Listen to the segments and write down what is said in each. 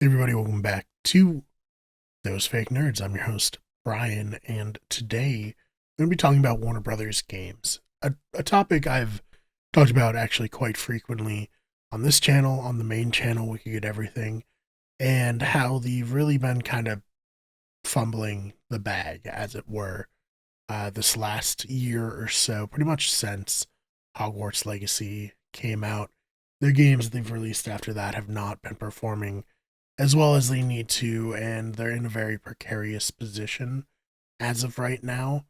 Hey everybody, welcome back to Those Fake Nerds. I'm your host, Brian, and today I'm going to be talking about Warner Brothers games, a topic I've talked about actually quite frequently on this channel, on the main channel, We Could Get Everything, and how they've really been kind of fumbling the bag, as it were, this last year or so, pretty much since Hogwarts Legacy came out. Their games that they've released after that have not been performing as well as they need to, and they're in a very precarious position as of right now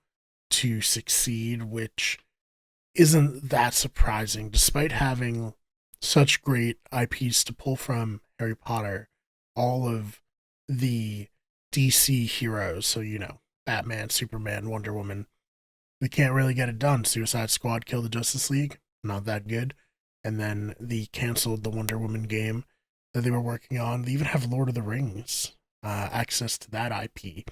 to succeed, which isn't that surprising, despite having such great IPs to pull from Harry Potter, all of the DC heroes, so Batman, Superman, Wonder Woman, we can't really get it done. Suicide Squad killed the Justice League, not that good. And then they canceled the Wonder Woman game that they were working on. They even have Lord of the Rings access to that IP,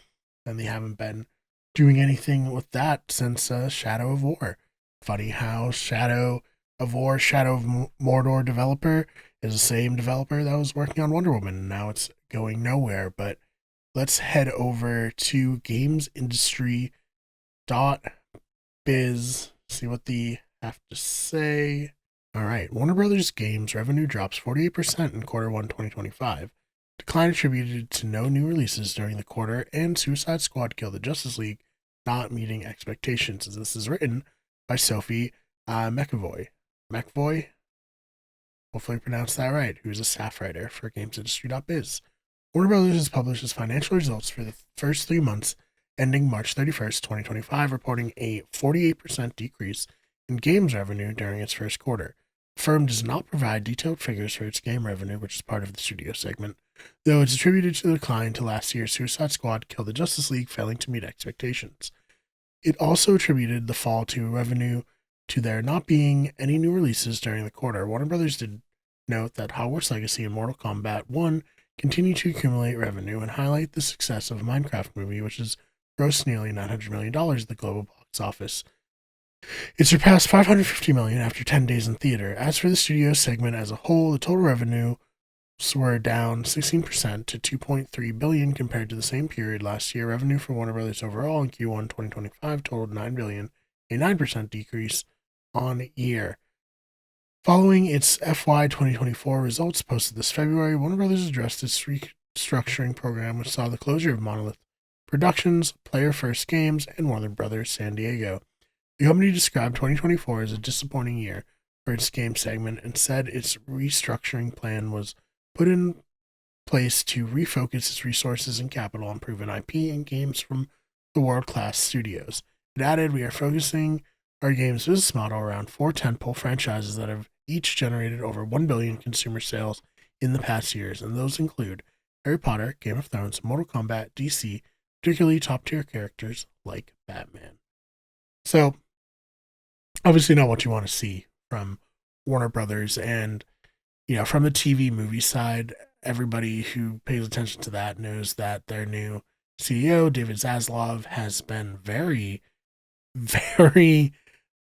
and they haven't been doing anything with that since Shadow of War. Funny how Shadow of War, Shadow of Mordor developer is the same developer that was working on Wonder Woman, and now it's going nowhere. But let's head over to gamesindustry.biz, see what they have to say. All right, Warner Brothers Games revenue drops 48% in Q1 2025. Decline attributed to no new releases during the quarter and Suicide Squad Kill the Justice League not meeting expectations. As this is written by Sophie McAvoy. McAvoy? Hopefully I pronounced that right, who's a staff writer for GamesIndustry.biz. Warner Brothers has published its financial results for the first 3 months ending March 31st, 2025, reporting a 48% decrease in games revenue during its first quarter. The firm does not provide detailed figures for its game revenue, which is part of the studio segment, though it's attributed to the decline to last year's Suicide Squad Kill the Justice League failing to meet expectations. It also attributed the fall to revenue to there not being any new releases during the quarter. Warner Brothers did note that Hogwarts Legacy and Mortal Kombat 1 continue to accumulate revenue and highlight the success of a Minecraft movie, which has grossed nearly $900 million at the global box office. It surpassed $550 million after 10 days in theater. As for the studio segment as a whole, the total revenue were down 16% to $2.3 billion compared to the same period last year. Revenue for Warner Brothers overall in Q1 2025 totaled $9 billion, a 9% decrease on year. Following its FY 2024 results posted this February, Warner Brothers addressed its restructuring program, which saw the closure of Monolith Productions, Player First Games, and Warner Brothers San Diego. The company described 2024 as a disappointing year for its game segment and said its restructuring plan was put in place to refocus its resources and capital on proven IP and games from the world-class studios. It added, "We are focusing our games business model around 4 tentpole franchises that have each generated over 1 billion consumer sales in the past years, and those include Harry Potter, Game of Thrones, Mortal Kombat, DC, particularly top-tier characters like Batman." So, obviously not what you want to see from Warner Brothers, and from the TV movie side, everybody who pays attention to that knows that their new CEO, David Zaslav, has been very, very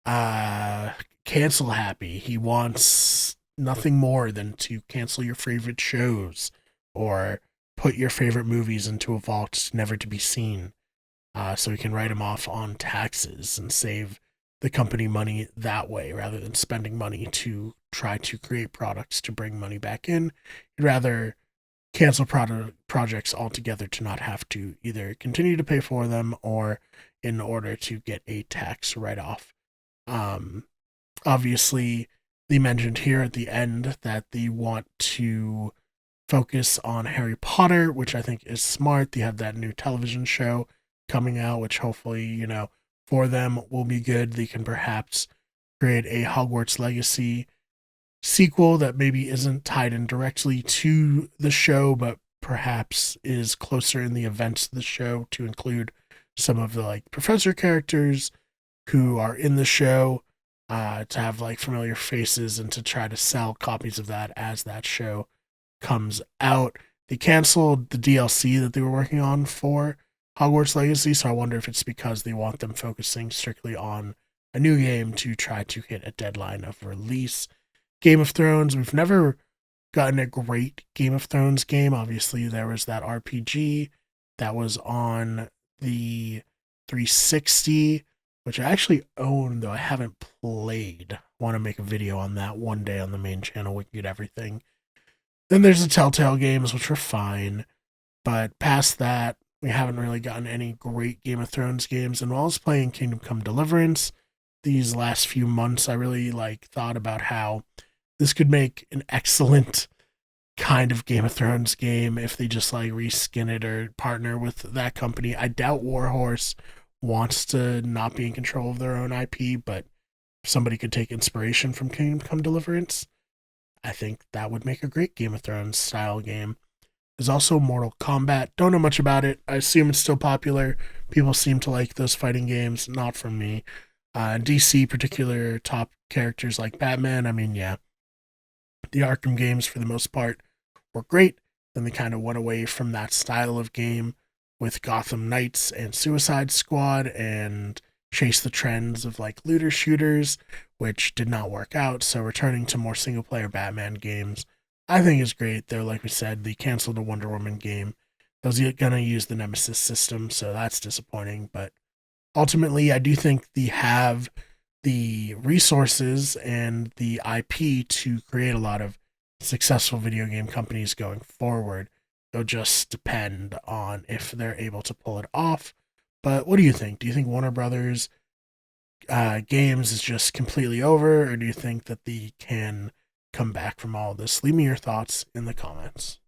cancel happy. He wants nothing more than to cancel your favorite shows or put your favorite movies into a vault never to be seen, so he can write them off on taxes and save the company money that way rather than spending money to try to create products to bring money back in. He'd rather cancel projects altogether to not have to either continue to pay for them or in order to get a tax write-off. Obviously, they mentioned here at the end that they want to focus on Harry Potter, which I think is smart. They have that new television show coming out, which hopefully, for them will be good. They can perhaps create a Hogwarts Legacy sequel that maybe isn't tied in directly to the show, but perhaps is closer in the events of the show to include some of the professor characters who are in the show, to have familiar faces and to try to sell copies of that as that show comes out. They canceled the DLC that they were working on for Hogwarts Legacy, so I wonder if it's because they want them focusing strictly on a new game to try to hit a deadline of release. Game of Thrones, we've never gotten a great Game of Thrones game. Obviously, there was that RPG that was on the 360, which I actually own, though I haven't played. I want to make a video on that one day on the main channel. We can get everything. Then there's the Telltale games, which were fine. But past that, we haven't really gotten any great Game of Thrones games. And while I was playing Kingdom Come Deliverance these last few months, I really thought about how this could make an excellent kind of Game of Thrones game if they just reskin it or partner with that company. I doubt Warhorse wants to not be in control of their own IP, but if somebody could take inspiration from Kingdom Come Deliverance, I think that would make a great Game of Thrones style game. There's also Mortal Kombat. Don't know much about it. I assume it's still popular. People seem to like those fighting games. Not from me. DC, particular top characters like Batman. I mean, yeah, the Arkham games for the most part were great. Then they kind of went away from that style of game with Gotham Knights and Suicide Squad and chase the trends of looter shooters, which did not work out. So returning to more single player Batman games, I think is great. Though, like we said, they canceled the Wonder Woman game. That was gonna use the Nemesis system, so that's disappointing. But ultimately, I do think they have the resources and the IP to create a lot of successful video game companies going forward. It'll just depend on if they're able to pull it off. But what do you think? Do you think Warner Brothers games is just completely over, or do you think that they can come back from all this? Leave me your thoughts in the comments.